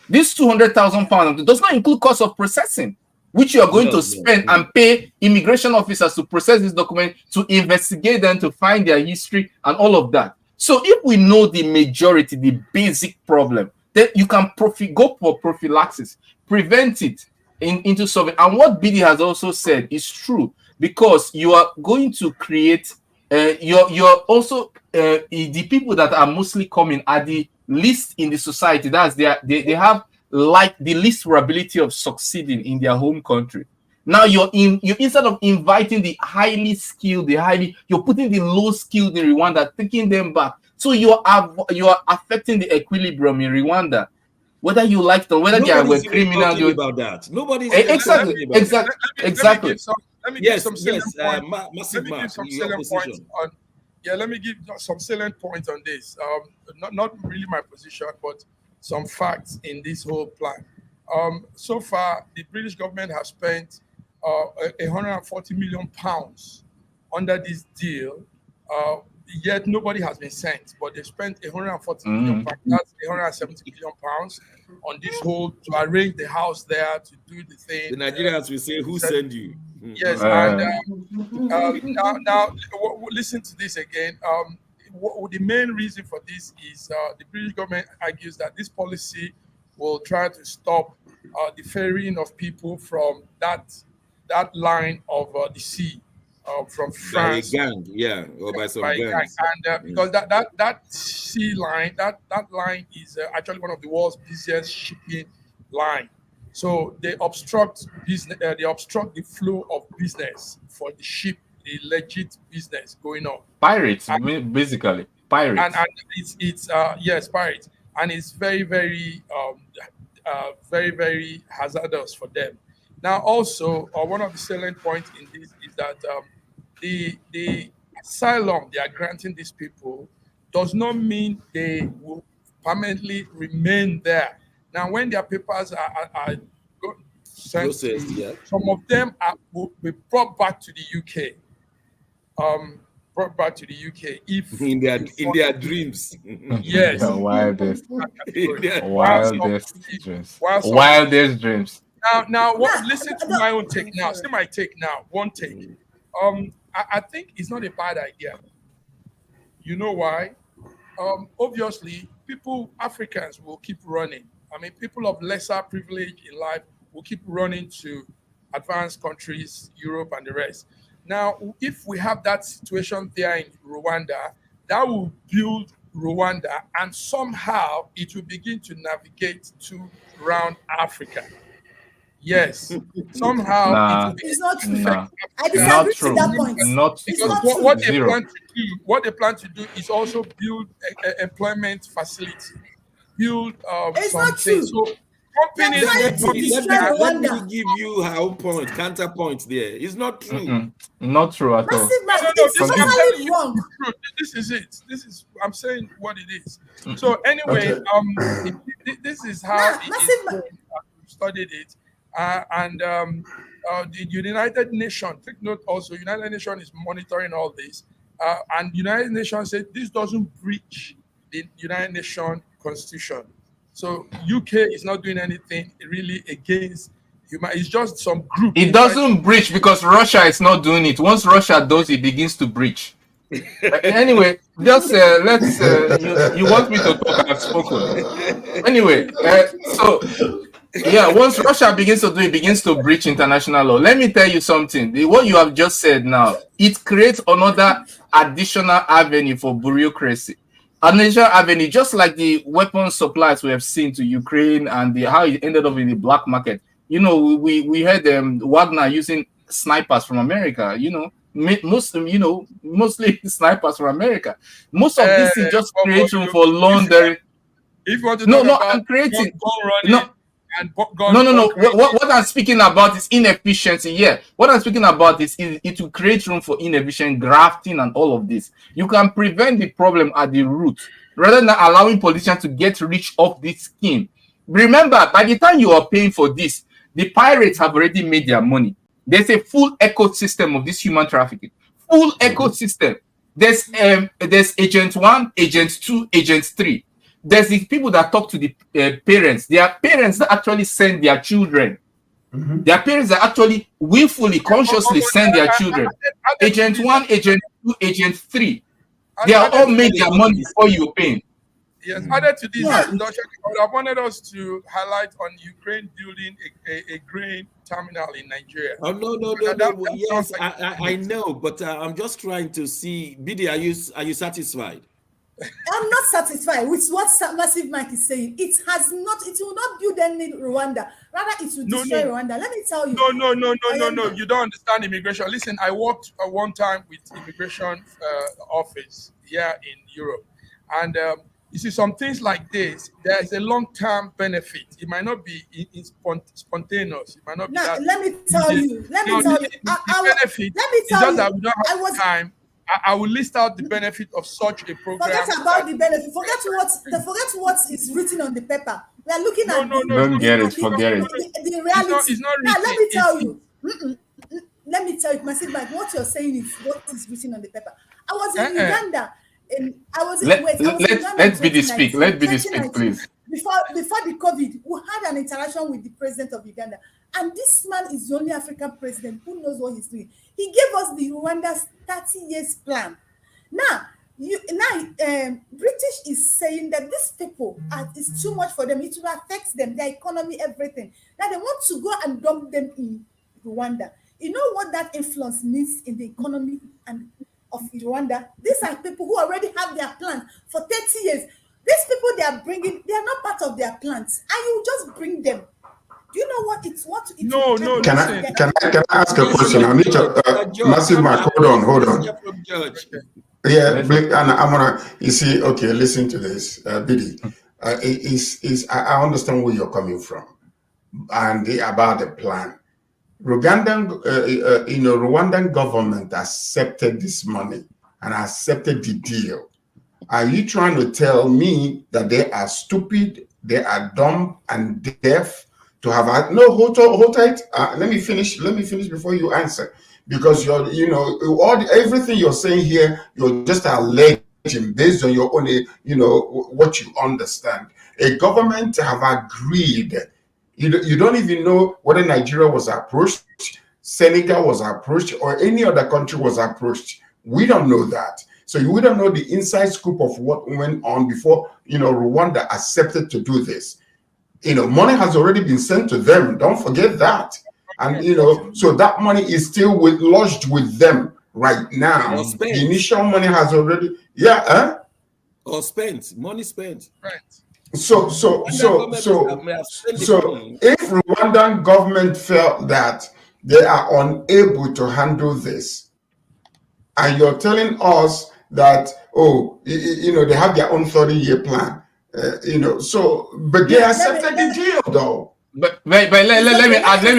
This £200,000 does not include cost of processing, which you are going to spend and pay immigration officers to process this document, to investigate them, to find their history and all of that. So if we know the majority, the basic problem, then you can go for prophylaxis, prevent it into solving. And what BD has also said is true, because you are going to create, you're also, the people that are mostly coming are the least in the society. That's they have like the least probability of succeeding in their home country. Now you instead of inviting the highly skilled, you're putting the low skilled in Rwanda, taking them back. So you are affecting the equilibrium in Rwanda, whether you like them, whether they are criminals. About that, nobody's exactly. let me give some salient yes, points. massive Let me Mark, give some your salient points position. on. Yeah, let me give some salient points on this. Not really my position, but some facts in this whole plan. So far, the British government has spent 140 million pounds under this deal. Yet nobody has been sent, but they spent 140 million pounds. That's 170 million pounds on this whole to arrange the house there to do the thing. The Nigerians will say, "Who sent you?" Yes, and now listen to this again. The main reason for this is the British government argues that this policy will try to stop the ferrying of people from that line of the sea. From France, by a gang, yeah, or by some gangs. And because that sea line, that line is actually one of the world's busiest shipping line. So they obstruct business. They obstruct the flow of business for the ship, the legit business going on. Pirates, basically pirates. And it's yes, pirates, and it's very very very hazardous for them. Now, also, one of the salient points in this is that the asylum they are granting these people does not mean they will permanently remain there. Now, when their papers are sent to, some of them will be brought back to the UK. Brought back to the UK if in their dreams. Yes. The wildest dreams. Now, listen to my own take now. See my take now. One take. I think it's not a bad idea. You know why? Obviously, Africans will keep running. I mean, people of lesser privilege in life will keep running to advanced countries, Europe and the rest. Now, if we have that situation there in Rwanda, that will build Rwanda, and somehow it will begin to navigate around Africa. Yes, somehow it's not true. Nah. I disagree to that point. Not because what they plan to do is also build employment facility, build it's not true. So let me give you her own point, counterpoint there. It's not true. Not true at all. It's totally wrong. This is it. I'm saying what it is. So anyway, this is how studied it. And the United Nations, take note also, United Nations is monitoring all this. And United Nations said this doesn't breach the United Nations Constitution. So UK is not doing anything really against human. It's just some group. It doesn't breach because Russia is not doing it. Once Russia does, it begins to breach. Anyway, just let's. You want me to talk? I've spoken. Anyway, so. Yeah, once Russia begins to do it, begins to breach international law. Let me tell you something. What you have just said now, it creates another additional avenue for bureaucracy. An additional avenue, just like the weapon supplies we have seen to Ukraine and how it ended up in the black market. You know, we heard Wagner using snipers from America. You know, mostly snipers from America. Most of this is just creating for laundering. If you want to talk about I'm creating no. What I'm speaking about is inefficiency. Yeah, what I'm speaking about is it will create room for inefficient grafting and all of this. You can prevent the problem at the root rather than allowing politicians to get rich off this scheme. Remember, by the time you are paying for this, the pirates have already made their money. There's a full ecosystem of this human trafficking. Full ecosystem. There's agent 1, agent 2, agent 3. There's these people that talk to the parents. There are parents that actually send their children. There are parents that actually willfully, consciously send their children. Agent 1, agent 2, agent 3. They are all made their money before you pay. Yes, added to this, I wanted us to highlight on Ukraine building a grain terminal in Nigeria. Oh, no. Yes, I know, but I'm just trying to see. Bidi, are you satisfied? I'm not satisfied with what Massive Mike is saying. It will not build any Rwanda. Rather, it will destroy Rwanda. Let me tell you. No. You don't understand immigration. Listen, I worked one time with immigration office here in Europe. And You see, some things like this, there is a long-term benefit. It might not be spontaneous. It might not be Now, that. let me tell you. Let me tell you. Benefit. Let me It's tell just you. that we don't have time. I will list out the benefit of such a program. Forget about the benefit. Forget what is written on the paper. We are looking at the reality. It's not written. Now, let me tell you. Let me tell you, Massive Mike, what you're saying is what is written on the paper. I was in Uganda. Let's be the speak. Let's be the speak, please. Before the COVID, we had an interaction with the president of Uganda, and this man is the only African president who knows what he's doing. He gave us the Rwanda's 30 years plan. Now, British is saying that these people is too much for them. It will affect them, their economy, everything. Now they want to go and dump them in Rwanda. You know what that influence means in the economy and of Rwanda? These are people who already have their plans for 30 years. These people they are bringing, they are not part of their plans, and you just bring them. Do you know what it's what? It's no. Can I ask a question? I need to Massive Mark. Hold on. Yeah, and I'm gonna. You see, okay, listen to this, Biddy. I understand where you're coming from, and about the plan. Rwandan government accepted this money and accepted the deal. Are you trying to tell me that they are stupid, they are dumb and deaf to have hold tight. Let me finish before you answer, because everything you're saying here, you're just alleging based on your own, what you understand. A government have agreed. You don't even know whether Nigeria was approached, Senegal was approached, or any other country was approached. We don't know that. So we don't know the inside scoop of what went on before, Rwanda accepted to do this. Money has already been sent to them. Don't forget that. And, so that money is still lodged with them right now. The initial money has already, or spent, money spent. Right. So if Rwandan government felt that they are unable to handle this, and you're telling us that, they have their own 30-year plan, but they accepted the deal though. But let me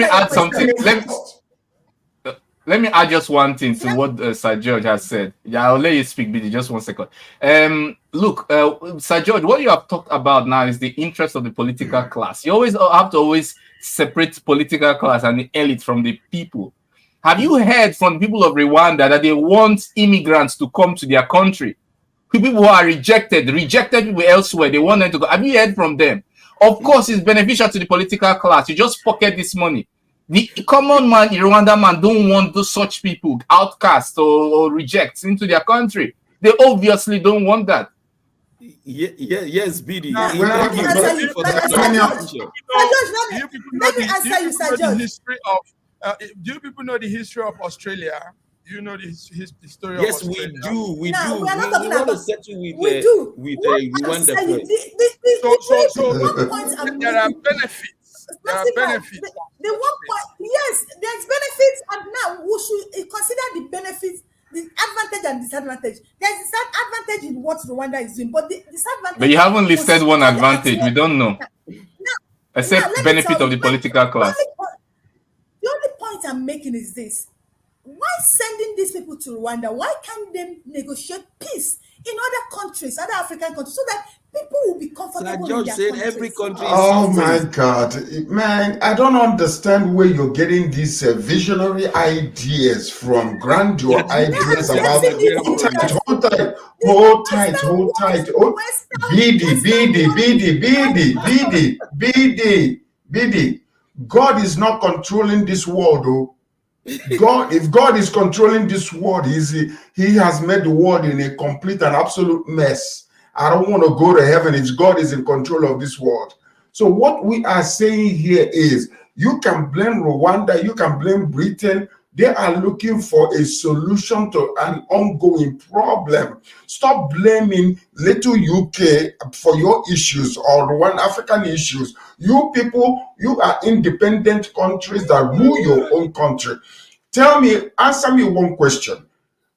add something. Let me add just one thing to what Sir George has said. Yeah, I'll let you speak, Biddy, just 1 second. Look, Sir George, what you have talked about now is the interest of the political class. You always have to separate political class and the elite from the people. Have you heard from people of Rwanda that they want immigrants to come to their country? People who are rejected people elsewhere, they want them to go. Have you heard from them? Of course, it's beneficial to the political class. You just pocket this money. The common man, the Rwandan man, don't want such people, outcasts or rejects into their country. They obviously don't want that. Yes, Biddy. Let me answer you, Sir George. Do you people know the history of Australia? Do you know the story of Australia? Yes, we do. We do. We want to settle with Rwanda first. So there are benefits. There are benefits. The one point, yes, there's benefits, and now we should consider the benefits, the advantage and disadvantage. There's disadvantage in what Rwanda is doing, but the disadvantage. But you haven't listed one advantage. We don't know. Except benefit of the political class. The only point I'm making is this. Why sending these people to Rwanda? Why can't they negotiate peace in other countries, other African countries, so that people will be comfortable in their countries? Every country. Oh my God, man! I don't understand where you're getting these visionary ideas from. Grandeur ideas about hold tight. BD. God is not controlling this world, though. If God is controlling this world, he has made the world in a complete and absolute mess. I don't want to go to heaven if God is in control of this world. So what we are saying here is, you can blame Rwanda, you can blame Britain. They are looking for a solution to an ongoing problem. Stop blaming little UK for your issues or Rwanda African issues. You people, you are independent countries that rule your own country. Answer me one question.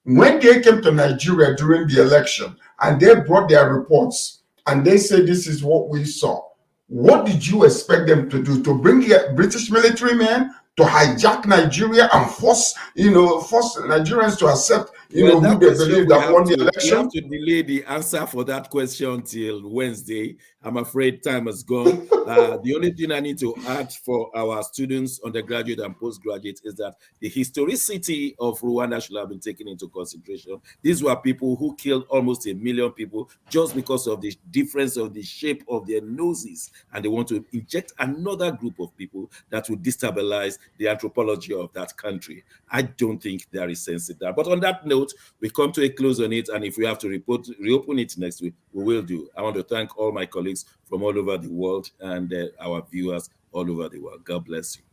When they came to Nigeria during the election and they brought their reports and they say this is what we saw. What did you expect them to do? To bring British military men to hijack Nigeria and force Nigerians to accept, who they believe that won the election? We have to delay the answer for that question till Wednesday. I'm afraid time has gone. The only thing I need to add for our students, undergraduate and postgraduate, is that the historicity of Rwanda should have been taken into consideration. These were people who killed almost 1 million people just because of the difference of the shape of their noses, and they want to inject another group of people that will destabilize the anthropology of that country. I don't think there is sense in that. But on that note, we come to a close on it, and if we have to reopen it next week, we will do. I want to thank all my colleagues from all over the world and our viewers all over the world. God bless you.